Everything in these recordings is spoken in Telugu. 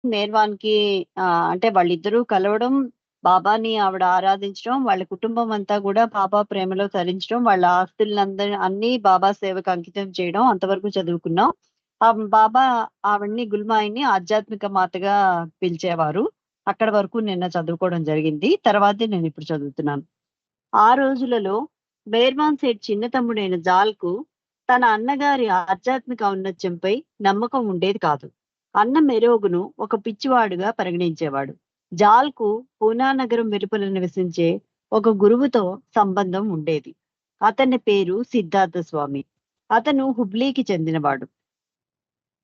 మేర్వాన్‌కి అంటే వాళ్ళిద్దరూ కలవడం, బాబాని ఆవిడ ఆరాధించడం, వాళ్ళ కుటుంబం అంతా గూడా బాబా ప్రేమలో తరించడం, వాళ్ళ అన్నీ బాబా సేవకు అంకితం చేయడం అంతవరకు చదువుకున్నాం. బాబా ఆవిడని గుల్మాయిని ఆధ్యాత్మిక మాతగా పిలిచేవారు. అక్కడి వరకు నిన్న చదువుకోవడం జరిగింది. తర్వాతే నేనిప్పుడు చదువుతున్నాను. ఆ రోజులలో బెర్వాన్ సేఠ్ చిన్న తమ్ముడైన జాల్‌కు తన అన్నగారి ఆధ్యాత్మిక ఔన్నత్యంపై నమ్మకం ఉండేది కాదు. అన్న మెరోగును ఒక పిచ్చివాడుగా పరిగణించేవాడు. జాల్‌కు పూనా నగరం వెలుపల నివసించే ఒక గురువుతో సంబంధం ఉండేది. అతని పేరు సిద్ధార్థ స్వామి. అతను హుబ్లీకి చెందినవాడు.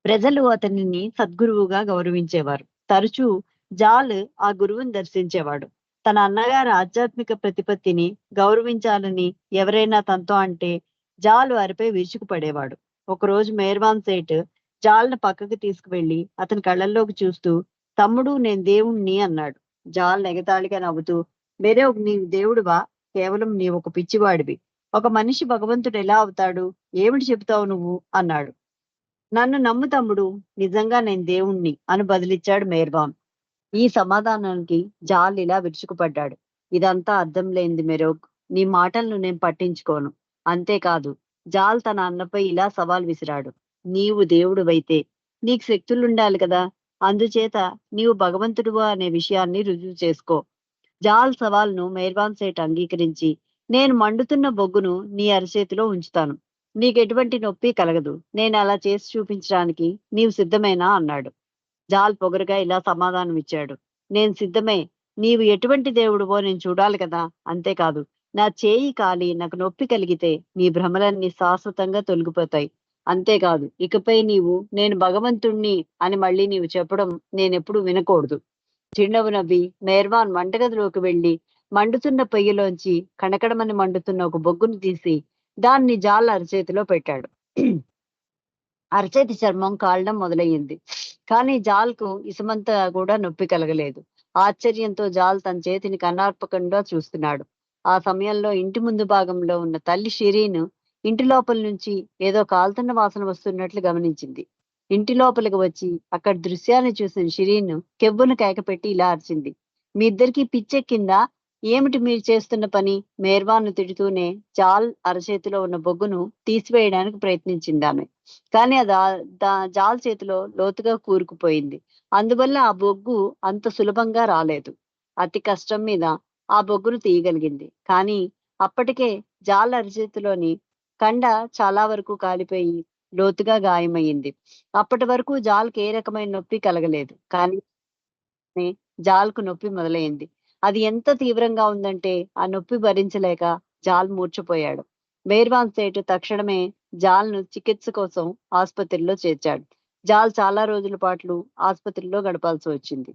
ప్రజలు అతనిని సద్గురువుగా గౌరవించేవారు. తరచూ జాల్ ఆ గురువుని దర్శించేవాడు. తన అన్నగారి ఆధ్యాత్మిక ప్రతిపత్తిని గౌరవించాలని ఎవరైనా తనతో అంటే జాల్ వారిపై విరుచుకుపడేవాడు. ఒకరోజు మేర్వాన్ సేట్ జాల్‌ని పక్కకి తీసుకువెళ్ళి అతని కళ్ళల్లోకి చూస్తూ, "తమ్ముడు నేను దేవుణ్ణి" అన్నాడు. జాల్ ఎగతాళిగా నవ్వుతూ, "మెరోగ్ నీవు దేవుడివా? కేవలం నీవొక పిచ్చివాడివి. ఒక మనిషి భగవంతుడు ఎలా అవుతాడు? ఏమిటి చెబుతావు నువ్వు?" అన్నాడు. "నన్ను నమ్ము తమ్ముడు, నిజంగా నేను దేవుణ్ణి" అని బదులిచ్చాడు మేర్వాన్. ఈ సమాధానానికి జాల్ ఇలా విరుచుకుపడ్డాడు. "ఇదంతా అర్థం లేనిది మెరోగ్. నీ మాటలను నేను పట్టించుకోను. అంతేకాదు" జాల్ తన అన్నపై ఇలా సవాల్ విసిరాడు. "నీవు దేవుడివైతే నీకు శక్తులుండాలి కదా! అందుచేత నీవు భగవంతుడివా అనే విషయాన్ని రుజువు చేసుకో." జాల్ సవాల్‌ను మెహర్బాన్ సేఠ్ అంగీకరించి, "నేను మండుతున్న బొగ్గును నీ అరచేతిలో ఉంచుతాను. నీకెటువంటి నొప్పి కలగదు. నేనలా చేసి చూపించడానికి నీవు సిద్ధమేనా?" అన్నాడు. జాల్ పొగరుగా ఇలా సమాధానమిచ్చాడు. "నేను సిద్ధమే. నీవు ఎటువంటి దేవుడివో నేను చూడాలి కదా! అంతేకాదు నా చేయి కాలి నాకు నొప్పి కలిగితే నీ భ్రమలన్నీ శాశ్వతంగా తొలగిపోతాయి. అంతేకాదు ఇకపై నీవు నేను భగవంతుణ్ణి అని మళ్ళీ నీవు చెప్పడం నేనెప్పుడూ వినకూడదు." చిరునవ్వు నవ్వి మెహర్వాన్ వంటగదిలోకి వెళ్లి మండుతున్న పొయ్యిలోంచి కణకణమని మండుతున్న ఒక బొగ్గును తీసి దాన్ని జాల్ అరచేతిలో పెట్టాడు. అరచేతి చర్మం కాలడం మొదలయ్యింది. కానీ జాల్‌కు ఇసమంతా కూడా నొప్పి కలగలేదు. ఆశ్చర్యంతో జాల్ తన చేతిని కన్నార్పకుండా చూస్తున్నాడు. ఆ సమయంలో ఇంటి ముందు భాగంలో ఉన్న తల్లి షిరీన్ ఇంటి లోపల నుంచి ఏదో కాలుతున్న వాసన వస్తున్నట్లు గమనించింది. ఇంటి లోపలికి వచ్చి అక్కడి దృశ్యాన్ని చూసిన షిరీన్ కెవ్వున కేకపెట్టి ఇలా అరిచింది. "మీ ఇద్దరికీ పిచ్చెక్కిందా? ఏమిటి మీరు చేస్తున్న పని?" మేర్వాన్‌ను తిడుతూనే జాల్ అరచేతిలో ఉన్న బొగ్గును తీసివేయడానికి ప్రయత్నించిందామె. కానీ అది జాల్ చేతిలో లోతుగా కూరుకుపోయింది. అందువల్ల ఆ బొగ్గు అంత సులభంగా రాలేదు. అతి కష్టం మీద ఆ బొగ్గును తీయగలిగింది. కానీ అప్పటికే జాల్ అరచేతిలోని కండ చాలా వరకు కాలిపోయి లోతుగా గాయమయ్యింది. అప్పటి వరకు జాల్‌కి ఏ రకమైన నొప్పి కలగలేదు. కానీ జాల్‌కు నొప్పి మొదలైంది. అది ఎంత తీవ్రంగా ఉందంటే ఆ నొప్పి భరించలేక జాల్ మూర్ఛపోయాడు. మెహర్వాన్ సేఠ్ తక్షణమే జాల్‌ను చికిత్స కోసం ఆస్పత్రిలో చేర్చాడు. జాల్ చాలా రోజుల పాటు ఆస్పత్రిలో గడపాల్సి వచ్చింది.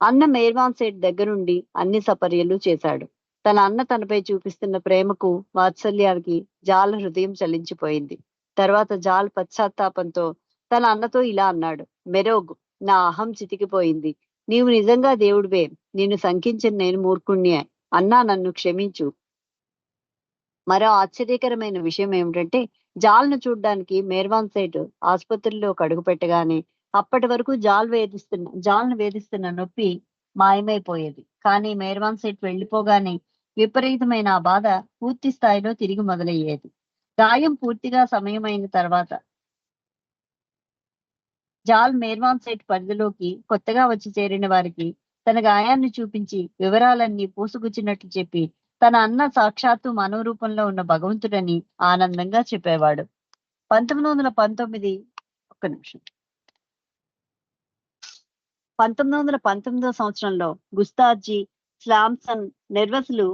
అన్న మెహర్వాన్ సేఠ్ దగ్గరుండి అన్ని సపర్యలు చేశాడు. తన అన్న తనపై చూపిస్తున్న ప్రేమకు, వాత్సల్యానికి జాల్ హృదయం చలించిపోయింది. తర్వాత జాల్ పశ్చాత్తాపంతో తన అన్నతో ఇలా అన్నాడు. "మెరోగ్, నా అహం చితికిపోయింది. నీవు నిజంగా దేవుడివే. నిన్ను శంకించిన నేను మూర్ఖుణ్ణి. అన్నా నన్ను క్షమించు." మరో ఆశ్చర్యకరమైన విషయం ఏమిటంటే జాల్‌ను చూడ్డానికి మేర్వాన్ సేఠ్ ఆస్పత్రిలోకి అడుగుపెట్టగానే అప్పటి వరకు జాల్‌ను వేధిస్తున్న నొప్పి మాయమైపోయేది. కానీ మేర్వాన్ సేఠ్ వెళ్ళిపోగానే విపరీతమైన ఆ బాధ పూర్తి స్థాయిలో తిరిగి మొదలయ్యేది. గాయం పూర్తిగా సమయమైన తర్వాత జాల్ మేర్వాన్ సైట్ పరిధిలోకి కొత్తగా వచ్చి చేరిన వారికి తన గాయాన్ని చూపించి వివరాలన్నీ పూసుగుచ్చినట్లు చెప్పి తన అన్న సాక్షాత్తు మానవ రూపంలో ఉన్న భగవంతుడని ఆనందంగా చెప్పేవాడు. 1919 ఒక్క నిమిషం. 1919 సంవత్సరంలో గుస్తార్జీ, స్లామ్సన్ నిర్వసులు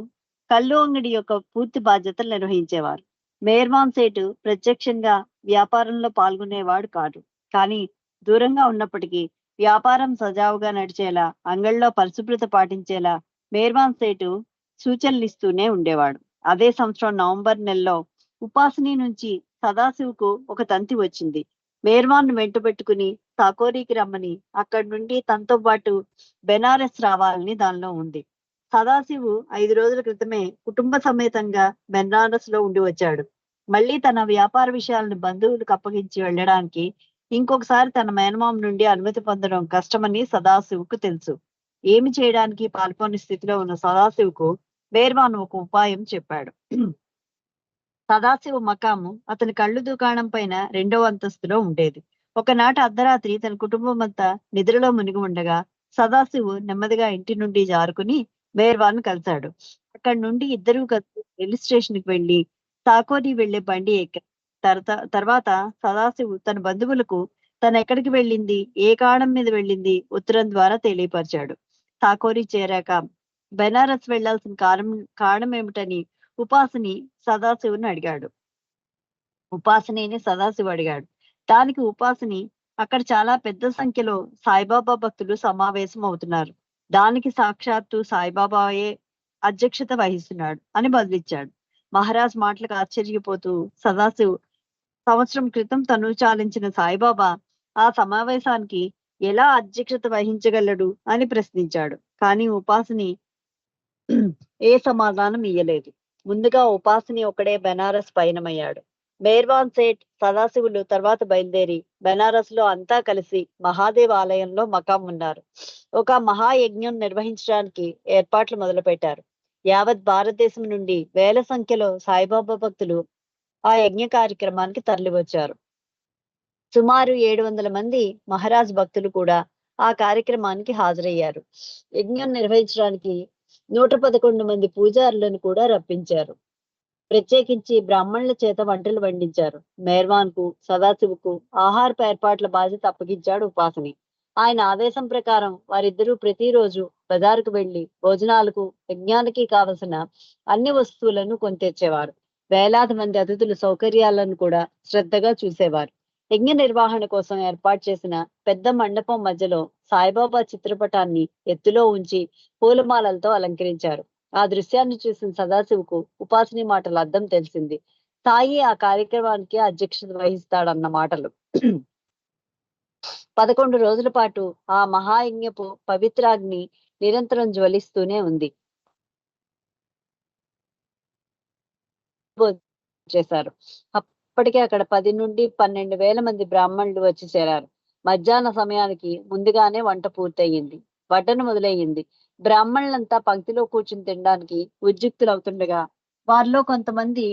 కల్లు అంగడి యొక్క పూర్తి బాధ్యతలు నిర్వహించేవారు. మేర్వాన్ సేటు ప్రత్యక్షంగా వ్యాపారంలో పాల్గొనేవాడు కాదు. కానీ దూరంగా ఉన్నప్పటికీ వ్యాపారం సజావుగా నడిచేలా, అంగడిలో పరిశుభ్రత పాటించేలా మేర్వాన్ సేటు సూచనలిస్తూనే ఉండేవాడు. అదే సంవత్సరం నవంబర్ నెలలో ఉపాసిని నుంచి సదాశివ్‌కు ఒక తంతి వచ్చింది. మేర్వాన్‌ను వెంటబెట్టుకుని సాకోరికి రమ్మని, అక్కడి నుండి తనతో పాటు బెనారస్ రావాలని దానిలో ఉంది. సదాశివు 5 రోజుల క్రితమే కుటుంబ సమేతంగా బెనారస్‌లో ఉండి వచ్చాడు. మళ్ళీ తన వ్యాపార విషయాలను బంధువులకు అప్పగించి వెళ్ళడానికి ఇంకొకసారి తన మేనమామ నుండి అనుమతి పొందడం కష్టమని సదాశివుకు తెలుసు. ఏమి చేయడానికి పాల్పోని స్థితిలో ఉన్న సదాశివుకు బేర్వాన్ ఒక ఉపాయం చెప్పాడు. సదాశివ మకాము అతని కళ్ళు దుకాణం పైన 2వ అంతస్తులో ఉండేది. ఒకనాటి అర్ధరాత్రి తన కుటుంబం అంతా నిద్రలో మునిగి ఉండగా సదాశివు నెమ్మదిగా ఇంటి నుండి జారుకుని బేర్వాన్ కలిశాడు. అక్కడి నుండి ఇద్దరూ కలిసి రైలు స్టేషన్ కి వెళ్లి సాకోరి వెళ్లే బండి ఎక్కారు. తర్వాత సదాశివు తన బంధువులకు తను ఎక్కడికి వెళ్ళింది, ఏ కారణం మీద వెళ్ళింది ఉత్తరం ద్వారా తెలియపరిచాడు. సాకోరి చేరాక బెనారస్ వెళ్లాల్సిన కారణం ఏమిటని ఉపాసిని సదాశివుని అడిగాడు. సదాశివు అడిగాడు. దానికి ఉపాసిని, అక్కడ చాలా పెద్ద సంఖ్యలో సాయిబాబా భక్తులు సమావేశం అవుతున్నారు. దానికి సాక్షాత్తు సాయిబాబాయే అధ్యక్షత వహిస్తున్నాడు అని బదులిచ్చాడు. మహారాజ్ మాటలకు ఆశ్చర్యపోతూ సదాశివ్ సంవత్సరం క్రితం తను చాలించిన సాయిబాబా ఆ సమావేశానికి ఎలా అధ్యక్షత వహించగలడు అని ప్రశ్నించాడు. కానీ ఉపాసిని ఏ సమాధానం ఇయ్యలేదు. ముందుగా ఉపాసిని ఒకడే బెనారస్ పయనమయ్యాడు. మేర్వాన్ సేఠ్, సదాశివులు తర్వాత బయలుదేరి బెనారస్ లో అంతా కలిసి మహాదేవ్ ఆలయంలో మకాం ఉన్నారు. ఒక మహాయజ్ఞం నిర్వహించడానికి ఏర్పాట్లు మొదలుపెట్టారు. యావత్ భారతదేశం నుండి వేల సంఖ్యలో సాయిబాబా భక్తులు ఆ యజ్ఞ కార్యక్రమానికి తరలివచ్చారు. సుమారు 700 మంది మహారాజ్ భక్తులు కూడా ఆ కార్యక్రమానికి హాజరయ్యారు. యజ్ఞం నిర్వహించడానికి 111 మంది పూజారులను కూడా రప్పించారు. ప్రత్యేకించి బ్రాహ్మణుల చేత వంటలు వండించారు. మేర్వాన్ కు, సదాశివుకు ఆహారపు ఏర్పాట్ల బాధ్యత అప్పగించాడు ఉపాసిని. ఆయన ఆదేశం ప్రకారం వారిద్దరూ ప్రతిరోజు బజారుకు వెళ్లి భోజనాలకు, యజ్ఞానికి కావలసిన అన్ని వస్తువులను కొని తెచ్చేవారు. వేలాది మంది అతిథుల సౌకర్యాలను కూడా శ్రద్ధగా చూసేవారు. యజ్ఞ నిర్వహణ కోసం ఏర్పాటు చేసిన పెద్ద మండపం మధ్యలో సాయిబాబా చిత్రపటాన్ని ఎత్తులో ఉంచి పూలమాలలతో అలంకరించారు. ఆ దృశ్యాన్ని చూసిన సదాశివుకు ఉపాసిని మాటల అర్థం తెలిసింది. సాయి ఆ కార్యక్రమానికి అధ్యక్షత వహిస్తాడన్న మాటలు. 11 రోజుల పాటు ఆ మహాయజ్ఞపు పవిత్రాగ్ని నిరంతరం జ్వలిస్తూనే ఉంది. చేశారు. అప్పటికే అక్కడ 10 నుండి 12,000 మంది బ్రాహ్మణులు వచ్చి చేరారు. మధ్యాహ్న సమయానికి ముందుగానే వంట పూర్తయింది. వడ్డన మొదలయ్యింది. బ్రాహ్మణులంతా పంక్తిలో కూర్చుని తినడానికి ఉద్యుక్తులవుతుండగా వారిలో కొంతమంది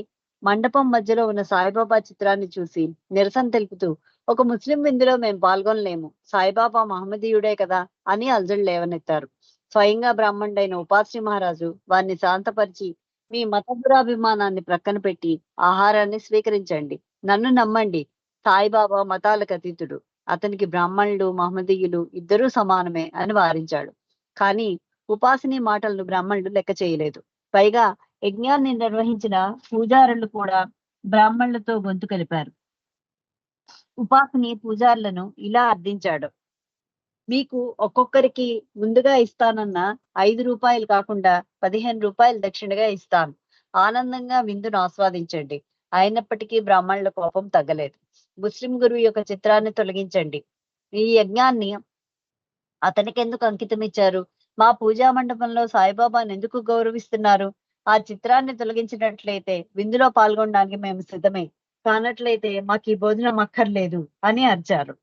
మండపం మధ్యలో ఉన్న సాయిబాబా చిత్రాన్ని చూసి నిరసన తెలుపుతూ, ఒక ముస్లిం విందులో మేము పాల్గొనలేము, సాయిబాబా మహమ్మదీయుడే కదా అని అల్జడి లేవనెత్తారు. స్వయంగా బ్రాహ్మణుడైన ఉపాశ్రీ మహారాజు వారిని శాంతపరిచి, మీ మత దురాభిమానాన్ని ప్రక్కన పెట్టి ఆహారాన్ని స్వీకరించండి. నన్ను నమ్మండి, సాయిబాబా మతాలకు అతీతుడు. అతనికి బ్రాహ్మణులు, మహమ్మదీయులు ఇద్దరూ సమానమే అని వారించాడు. కానీ ఉపాసిని మాటలను బ్రాహ్మణులు లెక్క చేయలేదు. పైగా యజ్ఞాన్ని నిర్వహించిన పూజారులు కూడా బ్రాహ్మణులతో గొంతు కలిపారు. ఉపాసిని పూజారులను ఇలా అర్థించాడు. మీకు ఒక్కొక్కరికి ముందుగా ఇస్తానన్న 5 రూపాయలు కాకుండా 15 రూపాయలు దక్షిణగా ఇస్తాను. ఆనందంగా విందును ఆస్వాదించండి. అయినప్పటికీ బ్రాహ్మణుల కోపం తగ్గలేదు. ముస్లిం గురువు యొక్క చిత్రాన్ని తొలగించండి. ఈ యజ్ఞాన్ని అతనికెందుకు అంకితం ఇచ్చారు? మా పూజా మండపంలో సాయిబాబాను ఎందుకు గౌరవిస్తున్నారు? ఆ చిత్రాన్ని తొలగించినట్లయితే విందులో పాల్గొనడానికి మేము సిద్ధమే. కానట్లయితే మాకు ఈ భోజనం అక్కర్లేదు అని అరిచారు.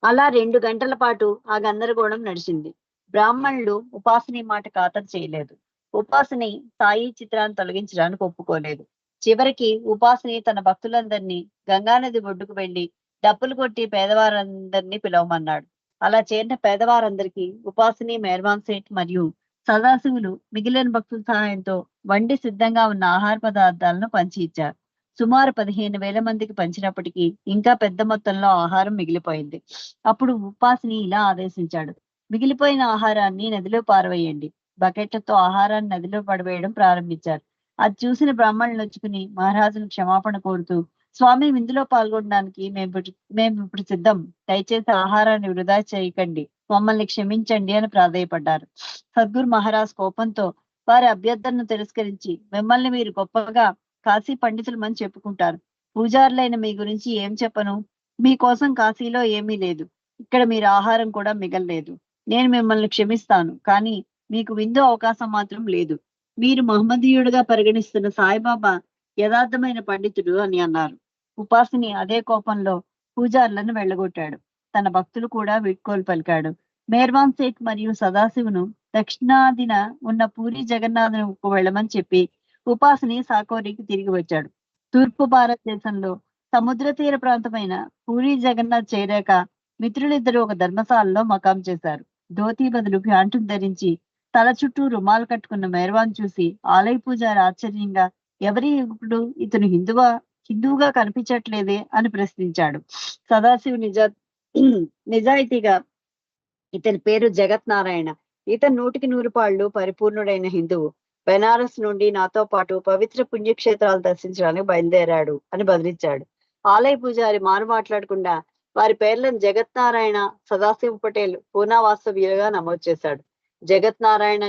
అలా 2 గంటల పాటు ఆ గందరగోళం నడిచింది. బ్రాహ్మణులు ఉపాసిని మాట ఖాతరు చేయలేదు. ఉపాసిని సాయి చిత్రాన్ని తొలగించడానికి ఒప్పుకోలేదు. చివరికి ఉపాసిని తన భక్తులందరినీ గంగానది ఒడ్డుకు వెళ్లి డప్పులు కొట్టి పేదవారందరినీ పిలవమన్నాడు. అలా చేరిన పేదవారందరికీ ఉపాసిని, మేర్వాన్ సేఠ్ మరియు సదాశివులు మిగిలిన భక్తుల సహాయంతో వండి సిద్ధంగా ఉన్న ఆహార పదార్థాలను పంచి ఇచ్చారు. సుమారు 15,000 మందికి పంచినప్పటికీ ఇంకా పెద్ద మొత్తంలో ఆహారం మిగిలిపోయింది. అప్పుడు ఉపాసిని ఇలా ఆదేశించాడు. మిగిలిపోయిన ఆహారాన్ని నదిలో పారవేయండి. బకెట్లతో ఆహారాన్ని నదిలో పడవేయడం ప్రారంభించారు. అది చూసిన బ్రాహ్మణులు నొచ్చుకుని మహారాజును క్షమాపణ కోరుతూ, స్వామి, విందులో పాల్గొనడానికి మేము ఇప్పుడు సిద్ధం. దయచేసి ఆహారాన్ని వృధా చేయకండి, మమ్మల్ని క్షమించండి అని ప్రాధేయపడ్డారు. సద్గురు మహారాజ్ కోపంతో వారి అభ్యర్థనను తిరస్కరించి, మిమ్మల్ని మీరు గొప్పగా కాశీ పండితులమని చెప్పుకుంటారు. పూజారులైన మీ గురించి ఏం చెప్పను? మీకోసం కాశీలో ఏమీ లేదు. ఇక్కడ మీరు ఆహారం కూడా మిగల్లేదు. నేను మిమ్మల్ని క్షమిస్తాను, కానీ మీకు విందు అవకాశం మాత్రం లేదు. మీరు మహమ్మదీయుడిగా పరిగణిస్తున్న సాయిబాబా యథార్థమైన పండితుడు అని అన్నారు. ఉపాసిని అదే కోపంలో పూజారులను వెళ్ళగొట్టాడు. తన భక్తులు కూడా వీడ్కోలు పలికాడు. మేర్వాన్ సేఠ్ మరియు సదాశివును దక్షిణాదిన ఉన్న పూరి జగన్నాథుకు వెళ్ళమని చెప్పి ఉపాసిని సాకోరికి తిరిగి వచ్చాడు. తూర్పు భారతదేశంలో సముద్ర తీర ప్రాంతమైన పూరి జగన్నాథ్ చేరాక మిత్రులిద్దరూ ఒక ధర్మశాలలో మకాం చేశారు. ధోతి బదులు ప్యాంటును ధరించి తల చుట్టూ రుమాలు కట్టుకున్న మేర్వాన్ చూసి ఆలయ పూజారి ఆశ్చర్యంగా, ఎవరి ఇప్పుడు ఇతను హిందువుగా కనిపించట్లేదే అని ప్రశ్నించాడు. సదాశివు నిజాయితీగా, ఇతని పేరు జగత్ నారాయణ. ఇతను 100% పరిపూర్ణుడైన హిందువు. బెనారస్ నుండి నాతో పాటు పవిత్ర పుణ్యక్షేత్రాలు దర్శించడానికి బయలుదేరాడు అని బదిలించాడు. ఆలయ పూజారి మాట్లాడకుండా వారి పేర్లను జగత్ నారాయణ, సదాశివ్ పటేల్ పూనా వాస్తవ్యులుగా నమోదు చేశాడు. జగత్ నారాయణ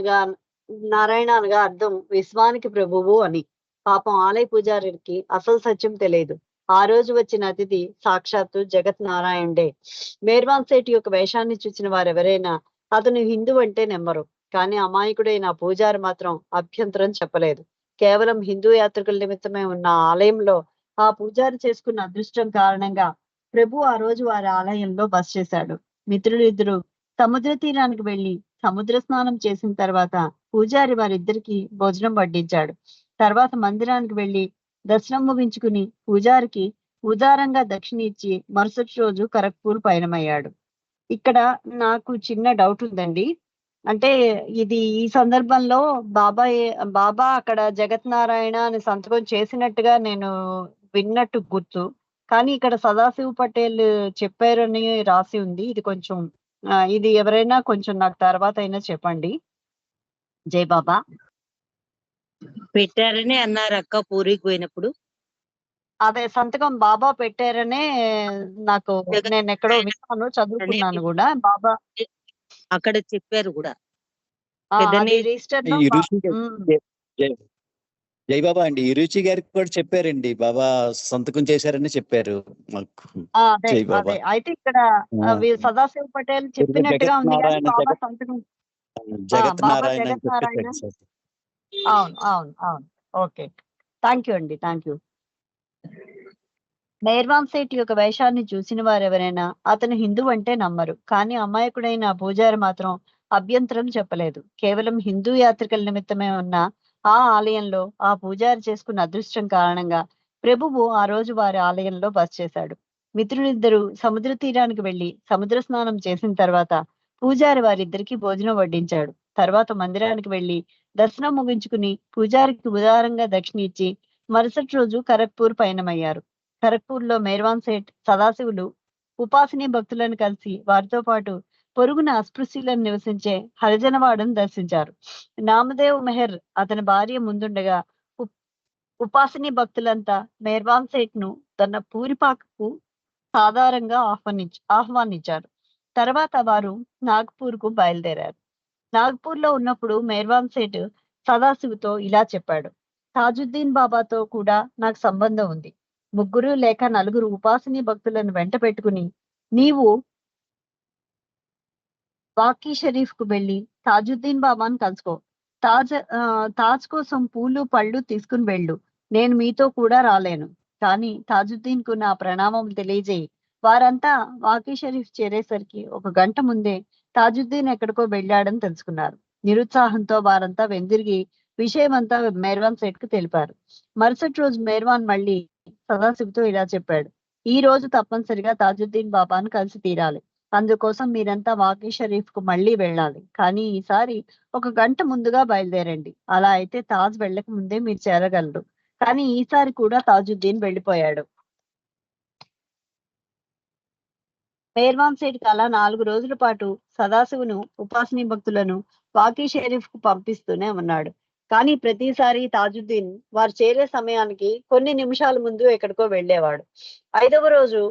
అనగా అర్థం విశ్వానికి ప్రభువు అని. పాపం ఆలయ పూజారికి అసలు సత్యం తెలియదు. ఆ రోజు వచ్చిన అతిథి సాక్షాత్తు జగత్ నారాయణుడే. మేర్వాన్ సేఠ్ యొక్క వేషాన్ని చూసిన వారెవరైనా అతను హిందూ అంటే నెమ్మరు. కానీ అమాయకుడైన పూజారి మాత్రం అభ్యంతరం చెప్పలేదు. కేవలం హిందూ యాత్రికుల నిమిత్తమే ఉన్న ఆలయంలో ఆ పూజారి చేసుకున్న అదృష్టం కారణంగా ప్రభు ఆ రోజు వారి ఆలయంలో బస చేశాడు. మిత్రులిద్దరూ సముద్ర తీరానికి వెళ్లి సముద్ర స్నానం చేసిన తర్వాత పూజారి వారిద్దరికి భోజనం వడ్డించాడు. తర్వాత మందిరానికి వెళ్లి దర్శనం ముగించుకుని పూజారికి ఉదారంగా దక్షిణ ఇచ్చి మరుసటి రోజు ఖరగ్పూర్ పయనమయ్యాడు. ఇక్కడ నాకు చిన్న డౌట్ ఉందండి. అంటే ఇది ఈ సందర్భంలో బాబా అక్కడ జగత్ నారాయణ అని సంతకం చేసినట్టుగా నేను విన్నట్టు గుర్తు. కానీ ఇక్కడ సదాశివ్ పటేల్ చెప్పారని రాసి ఉంది. ఇది కొంచెం ఇది ఎవరైనా కొంచెం నాకు తర్వాత అయినా చెప్పండి. జై బాబా. పెట్టారని అన్నారు అక్క పూరికి పోయినప్పుడు. అదే సంతకం బాబా పెట్టారనే నాకు, నేను ఎక్కడో విన్నాను, చదువుకున్నాను కూడా. బాబా అక్కడ చెప్పారు కూడా. జై బాబా అండి. ఈ రుచి గారికి కూడా చెప్పారండి, బాబా సంతకం చేశారని చెప్పారు మాకు. జై బాబా. అయితే ఇక్కడ సదాశివ్ పటేల్ చెప్పినట్టుగా ఉంది కానీ బాబా సంతకం జగత్ నారాయణ. అవును అవును అవును. ఓకే, థ్యాంక్ యూ అండి, థ్యాంక్ యూ. మేర్వాన్ సేఠ్ యొక్క వేషాన్ని చూసిన వారెవరైనా అతను హిందూ అంటే నమ్మరు. కానీ అమాయకుడైన పూజారి మాత్రం అభ్యంతరం చెప్పలేదు. కేవలం హిందూ యాత్రికుల నిమిత్తమే ఉన్న ఆ ఆలయంలో ఆ పూజారి చేసుకున్న అదృష్టం కారణంగా ప్రభువు ఆ రోజు వారి ఆలయంలో బస చేశాడు. మిత్రులిద్దరూ సముద్ర తీరానికి వెళ్లి సముద్ర స్నానం చేసిన తర్వాత పూజారి వారిద్దరికి భోజనం వడ్డించాడు. తర్వాత మందిరానికి వెళ్లి దర్శనం ముగించుకుని పూజారికి ఉదారంగా దక్షిణ ఇచ్చి మరుసటి రోజు ఖరగ్పూర్ పయనమయ్యారు. ఖరగ్పూర్ లో మేర్వాన్ సేఠ్, సదాశివులు ఉపాసిని భక్తులను కలిసి వారితో పాటు పొరుగున అస్పృశ్యులను నివసించే హరిజనవాడను దర్శించారు. నామదేవ్ మెహర్ అతని భార్య ముందుండగా ఉపాసిని భక్తులంతా మేర్వాన్ సేఠ్ ను తన పూరిపాకకు సాధారణంగా ఆహ్వానించారు. తర్వాత వారు నాగ్పూర్ కు బయలుదేరారు. నాగ్పూర్ లో ఉన్నప్పుడు మేర్వాన్ సేఠ్ సదాశివుతో ఇలా చెప్పాడు: తాజుద్దీన్ బాబాతో కూడా నాకు సంబంధం ఉంది. 3 లేక 4 ఉపాసిని భక్తులను వెంట పెట్టుకుని నీవు వాకీ షరీఫ్ కు వెళ్లి తాజుద్దీన్ బాబాను కలుసుకో. తాజ్ కోసం పూలు పళ్ళు తీసుకుని వెళ్ళు. నేను మీతో కూడా రాలేను, కానీ తాజుద్దీన్ కు నా ప్రణామం తెలియజేయి. వారంతా వాకీ షరీఫ్ చేరేసరికి 1 గంట ముందే తాజుద్దీన్ ఎక్కడికో వెళ్ళాడని తెలుసుకున్నారు. నిరుత్సాహంతో వారంతా వెందిరిగి విషయమంతా మేర్వాన్ సేఠ్ కు తెలిపారు. మరుసటి రోజు మేర్వాన్ మళ్ళీ సదాశివ్తో ఇలా చెప్పాడు: ఈ రోజు తప్పనిసరిగా తాజుద్దీన్ బాబాను కలిసి తీరాలి. అందుకోసం మీరంతా వాకీ షరీఫ్ కు మళ్ళీ వెళ్ళాలి. కానీ ఈసారి 1 గంట ముందుగా బయలుదేరండి. అలా అయితే తాజ్ వెళ్ళక ముందే మీరు చేరగలరు. కానీ ఈసారి కూడా తాజుద్దీన్ వెళ్ళిపోయాడు. మేర్వాన్ సేఠ్ అలా 4 రోజుల పాటు సదాశివును, ఉపాసిని భక్తులను వాకీ షరీఫ్ కు పంపిస్తూనే ఉన్నాడు. కానీ ప్రతిసారి తాజుద్దీన్ వారు చేరే సమయానికి కొన్ని నిమిషాల ముందు ఎక్కడికో వెళ్ళేవాడు. 5వ రోజు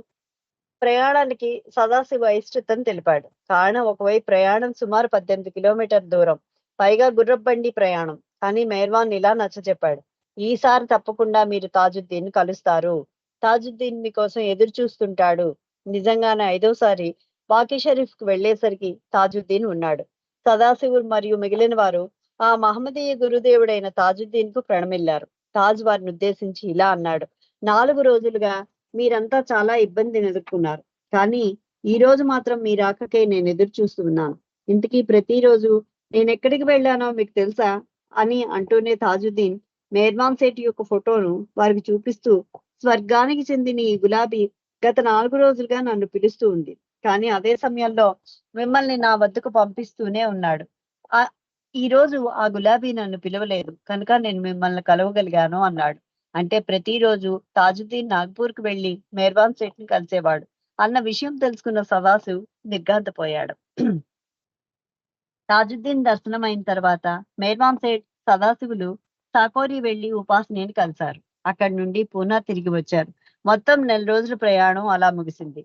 ప్రయాణానికి సదాశివ అయిష్టతను తెలిపాడు. కారణం, ఒకవైపు ప్రయాణం సుమారు 18 కిలోమీటర్ దూరం, పైగా గుర్రబండి ప్రయాణం. కానీ మేర్వాన్ ఇలా నచ్చ చెప్పాడు: ఈసారి తప్పకుండా మీరు తాజుద్దీన్ కలుస్తారు. తాజుద్దీన్ మీకోసం ఎదురు చూస్తుంటాడు. నిజంగానే 5వసారి వాకీ షరీఫ్ కు వెళ్లేసరికి తాజుద్దీన్ ఉన్నాడు. సదాశివుడు మరియు మిగిలిన వారు ఆ మహమ్మదీయ గురుదేవుడైన తాజుద్దీన్ కు ప్రణమిల్లారు. తాజ్ వారిని ఉద్దేశించి ఇలా అన్నాడు, 4 రోజులుగా మీరంతా చాలా ఇబ్బందిని ఎదుర్కొన్నారు, కానీ ఈ రోజు మాత్రం మీ రాకకే నేను ఎదురు చూస్తున్నాను. ఇంతకీ ప్రతిరోజు నేను ఎక్కడికి వెళ్ళానో మీకు తెలుసా అని అంటూనే తాజుద్దీన్ మెహర్బాన్ సేఠ్ యొక్క ఫోటోను వారికి చూపిస్తూ, స్వర్గానికి చెందిన ఈ గులాబీ గత 4 రోజులుగా నన్ను పిలుస్తూ ఉంది, కానీ అదే సమయంలో మిమ్మల్ని నా వద్దకు పంపిస్తూనే ఉన్నాడు. ఈ రోజు ఆ గులాబీ నన్ను పిలవలేదు కనుక నేను మిమ్మల్ని కలవగలిగాను అన్నాడు. అంటే ప్రతిరోజు తాజుద్దీన్ నాగ్పూర్ కు వెళ్లి మెహర్బాన్ సేఠ్ ని కలిసేవాడు అన్న విషయం తెలుసుకున్న సదాశివ్ నిర్ఘాంతపోయాడు. తాజుద్దీన్ దర్శనం అయిన తర్వాత మెహర్బాన్ సేఠ్, సదాశివులు సాకోరి వెళ్లి ఉపాసనేని కలిశారు. అక్కడి నుండి పూనా తిరిగి వచ్చారు. మొత్తం 4 రోజుల ప్రయాణం అలా ముగిసింది.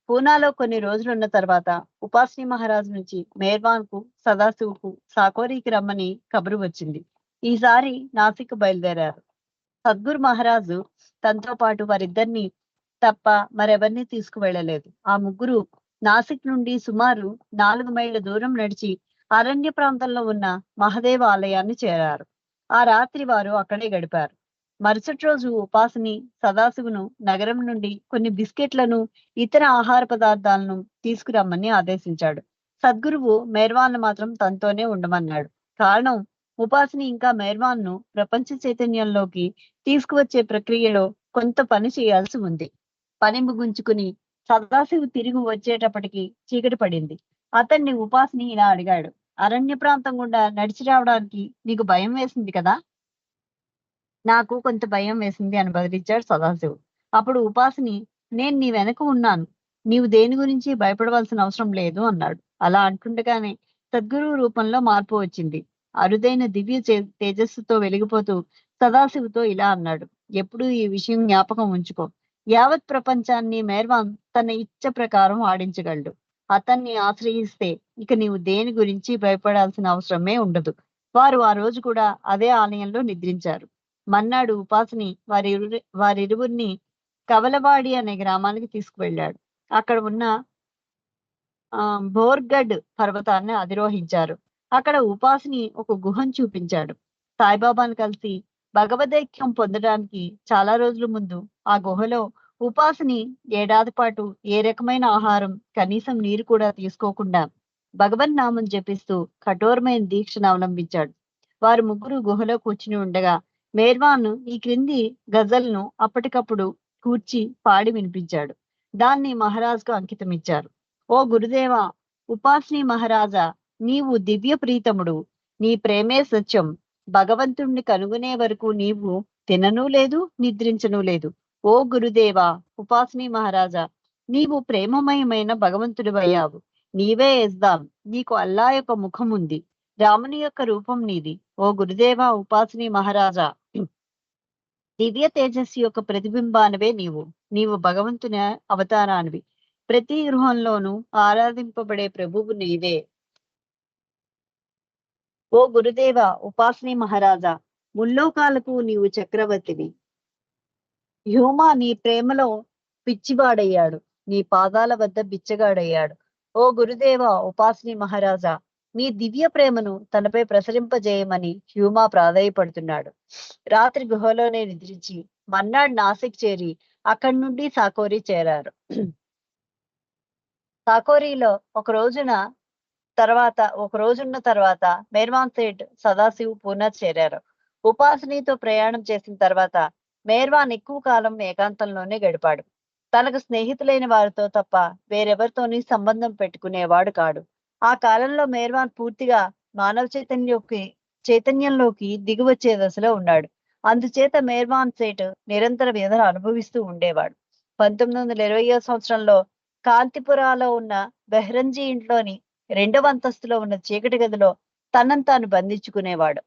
పూనాలో కొన్ని రోజులున్న తర్వాత ఉపాసిని మహారాజు నుంచి మెహర్బాన్ కు, సదాశివుకు సాకోరికి రమ్మని కబురు వచ్చింది. ఈసారి నాసిక్ బయలుదేరారు. సద్గురు మహారాజు తనతో పాటు వారిద్దరిని తప్ప మరెవరిని తీసుకువెళ్ళలేదు. ఆ ముగ్గురు నాసిక్ నుండి సుమారు 4 మైళ్ళ దూరం నడిచి అరణ్య ప్రాంతంలో ఉన్న మహదేవ ఆలయాన్ని చేరారు. ఆ రాత్రి వారు అక్కడే గడిపారు. మరుసటి రోజు ఉపాసిని సదాశివును నగరం నుండి కొన్ని బిస్కెట్లను, ఇతర ఆహార పదార్థాలను తీసుకురమ్మని ఆదేశించాడు. సద్గురువు మెహర్బాన్ మాత్రం తనతోనే ఉండమన్నాడు. కారణం, ఉపాసిని ఇంకా మెహర్బాన్ ను ప్రపంచ చైతన్యంలోకి తీసుకువచ్చే ప్రక్రియలో కొంత పని చేయాల్సి ఉంది. పని ముగించుకుని సదాశివు తిరిగి వచ్చేటప్పటికి చీకటి పడింది. అతన్ని ఉపాసిని ఇలా అడిగాడు, అరణ్య ప్రాంతం గుండా నడిచి రావడానికి నీకు భయం వేసింది కదా? నాకు కొంత భయం వేసింది అని బదిలిచ్చాడు సదాశివుడు. అప్పుడు ఉపాసిని, నేను నీ వెనక ఉన్నాను, నీవు దేని గురించి భయపడవలసిన అవసరం లేదు అన్నాడు. అలా అంటుండగానే సద్గురువు రూపంలో మార్పు వచ్చింది. అరుదైన దివ్య తేజస్సుతో వెలిగిపోతూ సదాశివుతో ఇలా అన్నాడు, ఎప్పుడూ ఈ విషయం జ్ఞాపకం ఉంచుకో, యావత్ ప్రపంచాన్ని మెహర్బాన్ తన ఇచ్చ ప్రకారం ఆడించగలడు. అతన్ని ఆశ్రయిస్తే ఇక నీవు దేని గురించి భయపడాల్సిన అవసరమే ఉండదు. వారు ఆ రోజు కూడా అదే ఆలయంలో నిద్రించారు. మన్నాడు ఉపాసిని వారిరువురిని కవలవాడి అనే గ్రామానికి తీసుకువెళ్ళాడు. అక్కడ ఉన్న బోర్గఢ్ పర్వతాన్ని అధిరోహించారు. అక్కడ ఉపాసిని ఒక గుహను చూపించాడు. సాయిబాబాను కలిసి భగవదైక్యం పొందడానికి చాలా రోజుల ముందు ఆ గుహలో ఉపాసిని ఏడాది పాటు ఏ రకమైన ఆహారం, కనీసం నీరు కూడా తీసుకోకుండా భగవన్ నామం జపిస్తూ కఠోరమైన దీక్షను అవలంబించాడు. వారు ముగ్గురు గుహలో కూర్చుని ఉండగా మెహర్బాన్ ఈ క్రింది గజల్ను అప్పటికప్పుడు కూర్చి పాడి వినిపించాడు. దాన్ని మహారాజుకు అంకితం ఇచ్చారు. ఓ గురుదేవా, ఉపాసిని మహారాజా, నీవు దివ్య ప్రీతముడు, నీ ప్రేమే సత్యం. భగవంతుణ్ణి కనుగొనే వరకు నీవు తినను లేదు, నిద్రించను లేదు. ఓ గురుదేవా, ఉపాసిని మహారాజా, నీవు ప్రేమమయమైన భగవంతుడివయ్యావు. నీవే యజ్దాం, నీకు అల్లా యొక్క ముఖం ఉంది, రాముని యొక్క రూపం నీది. ఓ గురుదేవా, ఉపాసిని మహారాజా, దివ్య తేజస్సు యొక్క ప్రతిబింబానివే నీవు భగవంతుని అవతారానివి. ప్రతి గృహంలోనూ ఆరాధింపబడే ప్రభువు నీవే. ఓ గురుదేవ, ఉపాసిని మహారాజా, ముల్లోకాలకు నీవు చక్రవర్తివి. హ్యూమా నీ ప్రేమలో పిచ్చివాడయ్యాడు, నీ పాదాల వద్ద బిచ్చగాడయ్యాడు. ఓ గురుదేవ, ఉపాసిని మహారాజా, మీ దివ్య ప్రేమను తనపై ప్రసరింపజేయమని హ్యూమా ప్రాధేయపడుతున్నాడు. రాత్రి గుహలోనే నిద్రించి మన్నాడు నాసిక్ చేరి అక్కడి నుండి సాకోరి చేరారు. సాకోరిలో ఒక రోజున్న తర్వాత మెహర్బాన్ సేఠ్, సదాశివ్ పూనా చేరారు. ఉపాసినితో ప్రయాణం చేసిన తర్వాత మెహర్బాన్ ఎక్కువ కాలం ఏకాంతంలోనే గడిపాడు. తనకు స్నేహితులైన వారితో తప్ప వేరెవరితోని సంబంధం పెట్టుకునేవాడు కాడు. ఆ కాలంలో మెహర్బాన్ పూర్తిగా మానవ చైతన్యంలోకి దిగివచ్చే దశలో ఉన్నాడు. అందుచేత మెహర్బాన్ సేఠ్ నిరంతర వ్యధను అనుభవిస్తూ ఉండేవాడు. 1920వ సంవత్సరంలో కాంతిపురాలో ఉన్న బెహ్రంజీ ఇంట్లోని 2వ అంతస్తులో ఉన్న చీకటి గదిలో తనను తాను బంధించుకునేవాడు.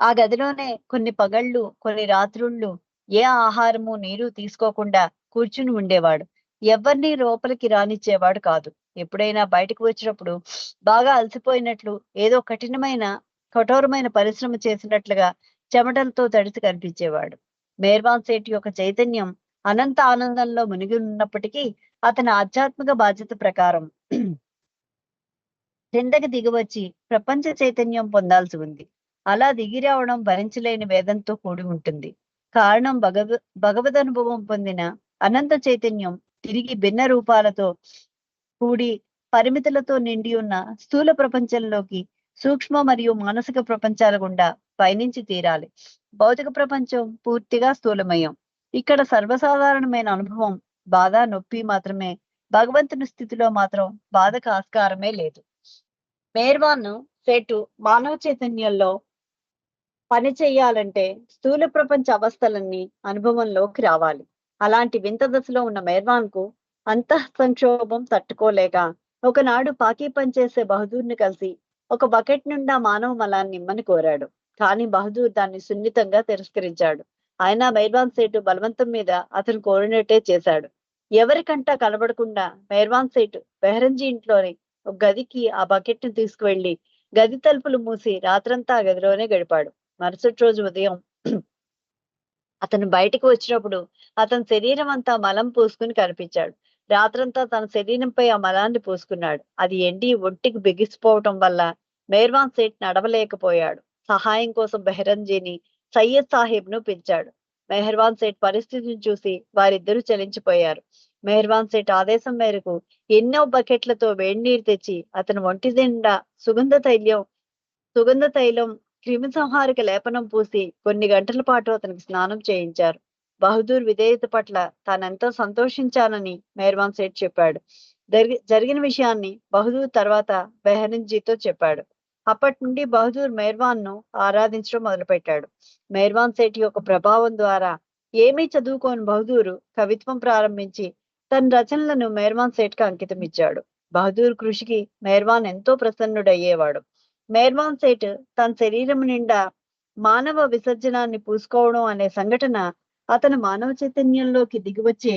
ఆ గదిలోనే కొన్ని పగళ్ళు, కొన్ని రాత్రుళ్ళు ఏ ఆహారము, నీరు తీసుకోకుండా కూర్చుని ఉండేవాడు. ఎవరిని లోపలికి రానిచ్చేవాడు కాదు. ఎప్పుడైనా బయటకు వచ్చినప్పుడు బాగా అలసిపోయినట్లు, ఏదో కఠోరమైన పరిశ్రమ చేసినట్లుగా చెమటలతో తడిసి కనిపించేవాడు. మెహర్బాన్ సేఠ్ యొక్క చైతన్యం అనంత ఆనందంలో మునిగి ఉన్నప్పటికీ అతని ఆధ్యాత్మిక బాధ్యత ప్రకారం క్రిందకి దిగివచ్చి ప్రపంచ చైతన్యం పొందాల్సి ఉంది. అలా దిగి రావడం భరించలేని వేదంతో కూడి ఉంటుంది. కారణం భగవద్ అనుభవం పొందిన అనంత చైతన్యం తిరిగి భిన్న రూపాలతో కూడి పరిమితులతో నిండి ఉన్న స్థూల ప్రపంచంలోకి సూక్ష్మ మరియు మానసిక ప్రపంచాల గుండా పయనించి తీరాలి. భౌతిక ప్రపంచం పూర్తిగా స్థూలమయం. ఇక్కడ సర్వసాధారణమైన అనుభవం బాధ, నొప్పి మాత్రమే. భగవంతుని స్థితిలో మాత్రం బాధకు ఆస్కారమే లేదు. మేర్వాన్ సెటు మానవ చైతన్యంలో పని చెయ్యాలంటే స్థూల ప్రపంచ అవస్థలన్నీ అనుభవంలోకి రావాలి. అలాంటి వింత దశలో ఉన్న మేర్వాన్ కు అంతః సంక్షోభం తట్టుకోలేక ఒకనాడు పాకీ పనిచేసే బహదూర్ని కలిసి ఒక బకెట్ నిండా మానవ మలాన్ని ఇమ్మని కోరాడు. కానీ బహదూర్ దాన్ని సున్నితంగా తిరస్కరించాడు. అయినా మేర్వాన్ సేటు బలవంతం మీద అతను కోరినట్టే చేశాడు. ఎవరికంటా కనబడకుండా మేర్వాన్ సేటు బెహరంజీ ఇంట్లోని ఒక గదికి ఆ బకెట్ ని తీసుకువెళ్లి గది తలుపులు మూసి రాత్రంతా ఆ గదిలోనే గడిపాడు. మరుసటి రోజు ఉదయం అతను బయటకు వచ్చినప్పుడు అతని శరీరం అంతా మలం పూసుకుని కనిపించాడు. రాత్రంతా తన శరీరంపై ఆ మలాన్ని పూసుకున్నాడు. అది ఎండి ఒంటికి బిగిసిపోవటం వల్ల మేర్వాన్ సేట్ నడవలేకపోయాడు. సహాయం కోసం బెహరంజీని, సయ్యద్ సాహెబ్ ను పిలిచాడు. మెహర్వాన్ సేట్ పరిస్థితిని చూసి వారిద్దరూ చలించిపోయారు. మెహర్వాన్ సేట్ ఆదేశం మేరకు ఎన్నో బకెట్లతో వేడి నీరు తెచ్చి అతని ఒంటి నిండా సుగంధ తైలం క్రిమి సంహారక లేపనం పూసి కొన్ని గంటల పాటు అతనికి స్నానం చేయించారు. బహదూర్ విధేయత పట్ల తానెంతో సంతోషించానని మెహర్వాన్ సేట్ చెప్పాడు. జరిగిన విషయాన్ని బహదూర్ తర్వాత బెహరంజీతో చెప్పాడు. అప్పటి నుండి బహదూర్ మెహర్వాన్ ను ఆరాధించడం మొదలుపెట్టాడు. మెహర్వాన్ సేట్ యొక్క ప్రభావం ద్వారా ఏమీ చదువుకోని బహదూరు కవిత్వం ప్రారంభించి తన రచనలను మెహర్వాన్ సేట్ కి అంకితం ఇచ్చాడు. బహదూర్ కృషికి మెహర్వాన్ ఎంతో ప్రసన్నుడయ్యేవాడు. మెహర్వాన్ సేట్ తన శరీరం నిండా మానవ విసర్జనాన్ని పూసుకోవడం అనే సంఘటన అతను మానవ చైతన్యంలోకి దిగివచ్చే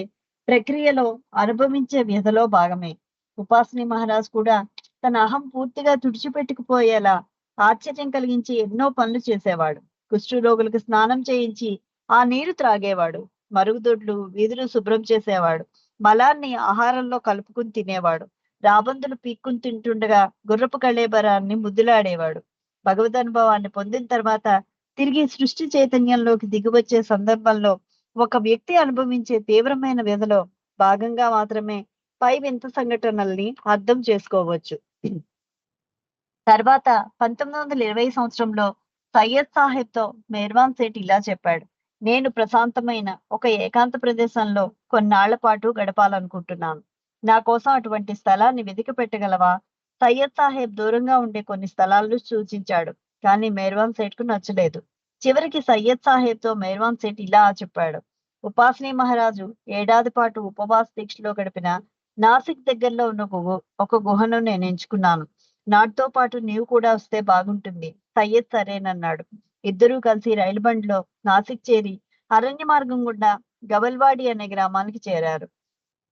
ప్రక్రియలో అనుభవించే వ్యధలో భాగమే. ఉపాసని మహారాజ్ కూడా తన అహం పూర్తిగా తుడిచిపెట్టుకుపోయేలా ఆశ్చర్యం కలిగించి ఎన్నో పనులు చేసేవాడు. కుష్ఠరోగులకు స్నానం చేయించి ఆ నీరు త్రాగేవాడు. మరుగుదొడ్లు, వీధులు శుభ్రం చేసేవాడు. మలాన్ని ఆహారంలో కలుపుకుని తినేవాడు. రాబందులు పీక్కుని తింటుండగా గుర్రపు కళేబరాన్ని ముద్దులాడేవాడు. భగవద్ అనుభవాన్ని పొందిన తర్వాత తిరిగి సృష్టి చైతన్యంలోకి దిగివచ్చే సందర్భంలో ఒక వ్యక్తి అనుభవించే తీవ్రమైన వ్యధలో భాగంగా మాత్రమే పై వింత సంఘటనల్ని అర్థం చేసుకోవచ్చు. తర్వాత 1920 సంవత్సరంలో సయ్యద్ సాహెబ్ తో మెహర్వాన్ సేట్ ఇలా చెప్పాడు: నేను ప్రశాంతమైన ఒక ఏకాంత ప్రదేశంలో కొన్నాళ్ల పాటు గడపాలనుకుంటున్నాను. నా కోసం అటువంటి స్థలాన్ని వెతికి పెట్టగలవా? సయ్యద్ సాహెబ్ దూరంగా ఉండే కొన్ని స్థలాలను సూచించాడు. కానీ మెహర్వాన్ సేట్ కు నచ్చలేదు. చివరికి సయ్యద్ సాహెబ్ తో మెహర్వాన్ సేట్ ఇలా చెప్పాడు: ఉపాసని మహారాజు ఏడాది పాటు ఉపవాస దీక్షలో గడిపిన నాసిక్ దగ్గరలో ఉన్న ఒక గుహను నేను ఎంచుకున్నాను. నాటితో పాటు నీవు కూడా వస్తే బాగుంటుంది. సయ్యద్ సరేనన్నాడు. ఇద్దరూ కలిసి రైలు బండిలో నాసిక్ చేరి అరణ్య మార్గం గుండా గబల్వాడి అనే గ్రామానికి చేరారు.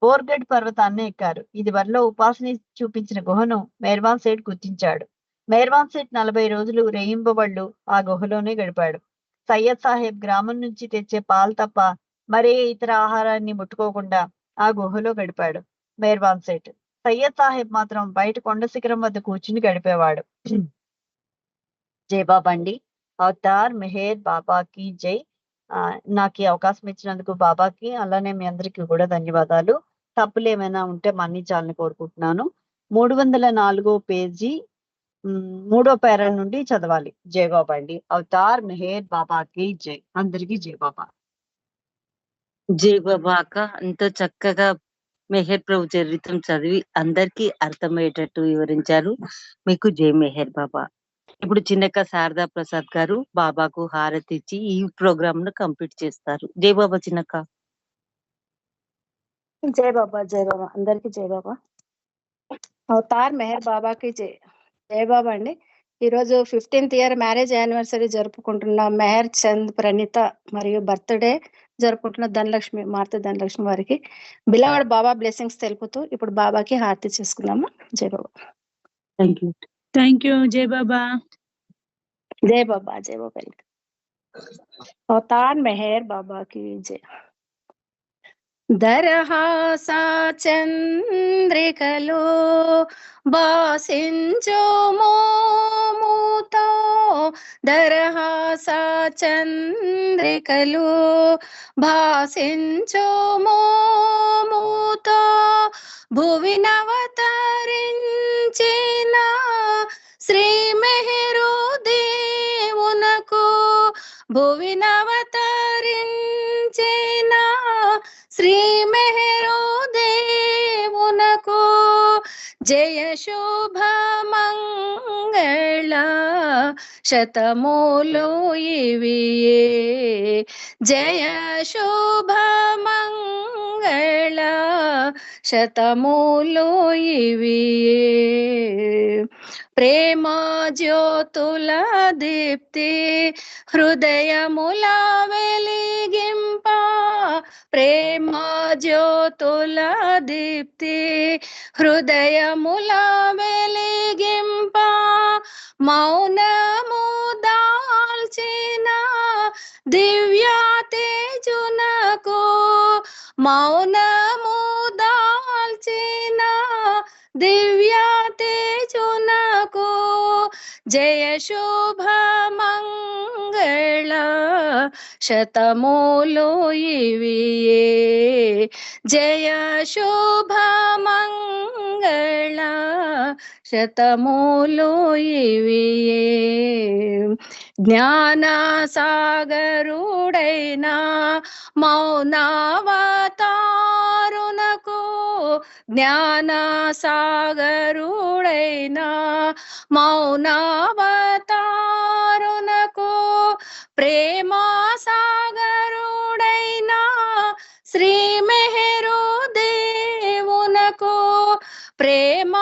బోర్గఢ్ పర్వతాన్ని ఎక్కారు. ఇది వరలో ఉపాసని చూపించిన గుహను మెహర్వాన్ సేట్ గుర్తించాడు. మెహర్వాన్ సేట్ 40 రోజులు రేయింబవళ్ళు ఆ గుహలోనే గడిపాడు. సయ్యద్ సాహెబ్ గ్రామం నుంచి తెచ్చే పాలు తప్ప మరే ఇతర ఆహారాన్ని ముట్టుకోకుండా ఆ గుహలో గడిపాడు. మెహర్వాన్ సేట్ సయ్యద్ సాహెబ్ మాత్రం బయట కొండ శిఖరం వద్ద కూర్చుని గడిపేవాడు. జై బాబా అండి. అవతార్ మెహర్ బాబాకి జై. నాకు ఈ అవకాశం ఇచ్చినందుకు బాబాకి, అలానే మీ అందరికీ కూడా ధన్యవాదాలు. తప్పులు ఏమైనా ఉంటే మన్నించాలని కోరుకుంటున్నాను. 304 పేజీ 3వ పేరా నుండి చదవాలి. జై బాబా అండి. అవతార్ మెహర్ బాబాకి జై. అందరికీ జై బాబా. జై బాబా అక్క, ఎంతో చక్కగా మెహర్ ప్రభు చరిత్రం చదివి అందరికీ అర్థమయ్యేటట్టు వివరించారు. మీకు జై మెహర్ బాబా. ఇప్పుడు చిన్నక్క శారదా ప్రసాద్ గారు బాబాకు హారతి ఇచ్చి ఈ ప్రోగ్రామ్ ను కంప్లీట్ చేస్తారు. జై బాబా చిన్నక్క. జై బాబా. జై బాబా. అందరికి జై బాబా. అవతార్ మెహర్ బాబాకి జై. జై బాబా అండి. ఈరోజు 15th ఇయర్ మ్యారేజ్ యానివర్సరీ జరుపుకుంటున్న మెహర్ చంద్ ప్రణీత మరియు బర్త్డే జరుపుకుంటున్న ధనలక్ష్మి, మారుతి ధనలక్ష్మి వారికి బిలవాడ బాబా బ్లెస్సింగ్స్ తెలుపుతూ ఇప్పుడు బాబాకి హారతి చేసుకున్నాము. జై బాబా. Thank you. జై బాబా. జై బాబా. జై బాబా. అవతార్ మెహర్ బాబాకి జై. దరహాసా చంద్రికలో బాసించో మోముతో దరహాస చంద్రికలు భాసించు మోముతో భువినవతరించిన శ్రీ మెహరు దేవునకు భువినవతరించిన శ్రీ మెహరు దేవునకు జయ శుభ మంగళ శతములు ఇవియే జయ శుభ మంగళ శతములు ఇవియే ప్రేమ జ్యోతుల దీప్తి హృదయముల వెలిగింప ప్రేమ జ్యోతుల దీప్తి హృదయముల వెలిగింప మౌనము దాల్చిన దివ్య తేజునకు మౌనము దాల్చిన దివ్య తేజునకు జయ శుభ మంగళ శతములు ఇవియే జయ శుభ మంగళ శతములు ఇవియే జ్ఞాన సాగరుడైన మౌనావతారునకు జ్ఞాన సాగరుడైన మౌనావతారునకు ప్రేమ సాగరుడైన శ్రీ మెహరు దేవునకు ప్రేమ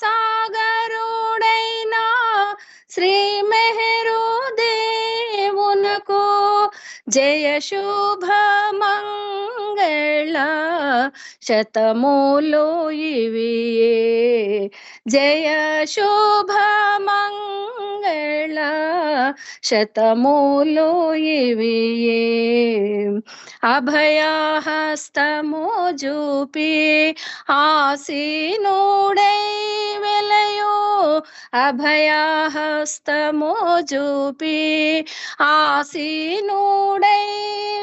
సాగరుడైన శ్రీ మెహరు దేవునకు జయ శుభ మంగళ శతములు ఇవియే జయ శుభ మంగళ శతములు ఇవియే అభయహస్తము జూపి ఆసీనుడై వెలయో అభయహస్తము జూపి ఆసీనుడై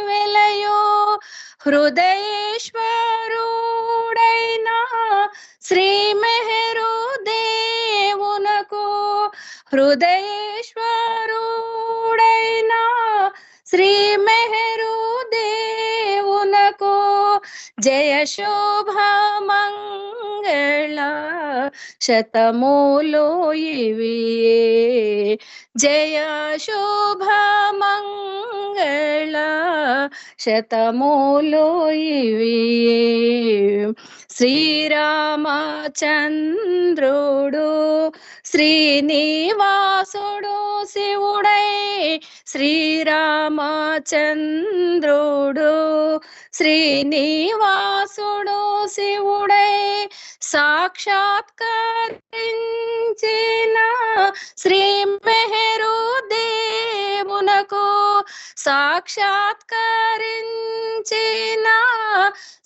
వెలయో హృదయేశ్వరుడైన శ్రీ మెహరు దేవునకు హృదయేశ్వరుడైన శ్రీ మెహరు దేవునకు జయ శుభ మంగళ శతములు ఇవియే జయ శుభ మంగళ శతములు ఇవియే శ్రీరామచంద్రుడు శ్రీనివాసుడు శివుడై శ్రీరామచంద్రుడు శ్రీనివాసుడు శివుడై సాక్షాత్కరించిన శ్రీ మెహరు దేవునకు సాక్షాత్కరించిన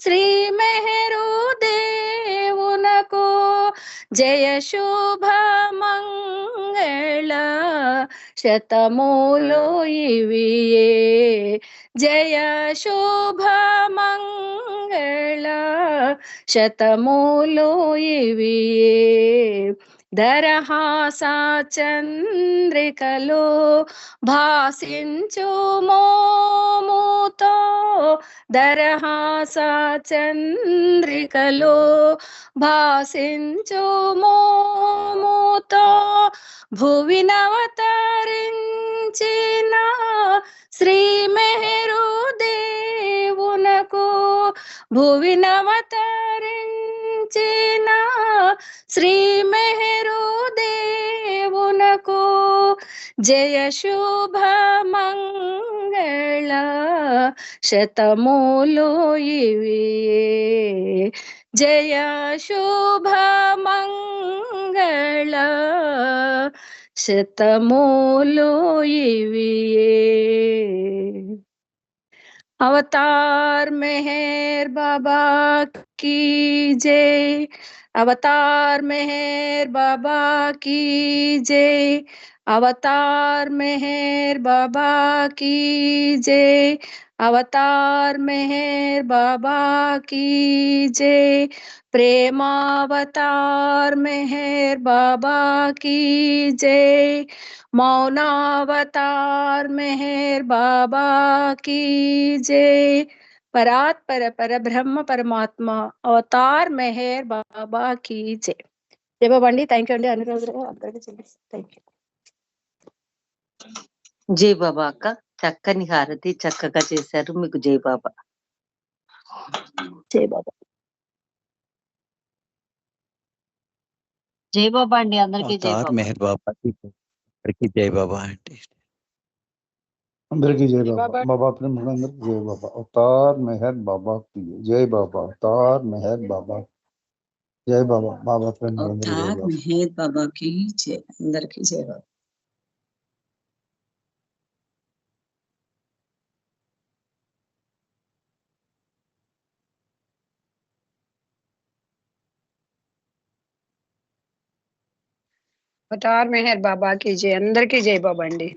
శ్రీ మెహరు దేవునకు జయ శుభ మంగళ శతములు ఇవియే జయ శుభ మంగళ శతములు ఇవియే దరహాస చంద్రికలు భాసించు మోముతో దరహాస చంద్రికలు భాసించు మోముతో భువినవతరించిన శ్రీ మెహరు దేవునకు భువినవతరించిన శ్రీ మెహరు దేవునకు జయ శుభ మంగళ శతములు ఇవియే జయ శుభ మంగళ శతములు ఇవియే अवतार मेहर बाबा की जय, अवतार मेहर बाबा की जय, अवतार मेहर बाबा की जय, अवतार मेहर बाबा की जय, प्रेमावतार मेहर बाबा की जय, मौनावतार मेहर बाबा की जय, परात्पर पर ब्रह्म परमात्मा अवतार मेहर बाबा की जय. జై బాబా అండి. థ్యాంక్ యూ అండి. అన్ని రోజులు అందరికీ థ్యాంక్ యూ. జై బాబా అక్క, చక్కని హారతి చక్కగా చేశారు. మీకు జై బాబా. జై బాబా. జై బాబా అండి. అందరికీ జై అవతార్ బాబా. మెహర్ బాబాకి అందరికీ జై బాబా అండి. అందరికీ జై బాబా. బాబా ప్రేమలందరికీ జై బాబా. అవతార్ మెహర్ బాబా की जय बाबा. अवतार मेहर बाबा जय बाबा. बाबा प्रेमలందరికీ జై अवतार బాబా. मेहर बाबा की जय. అందరికీ జై బాబా. అవతార్ మెహర్ బాబా की जय. అందరికీ జై బాబా అండి.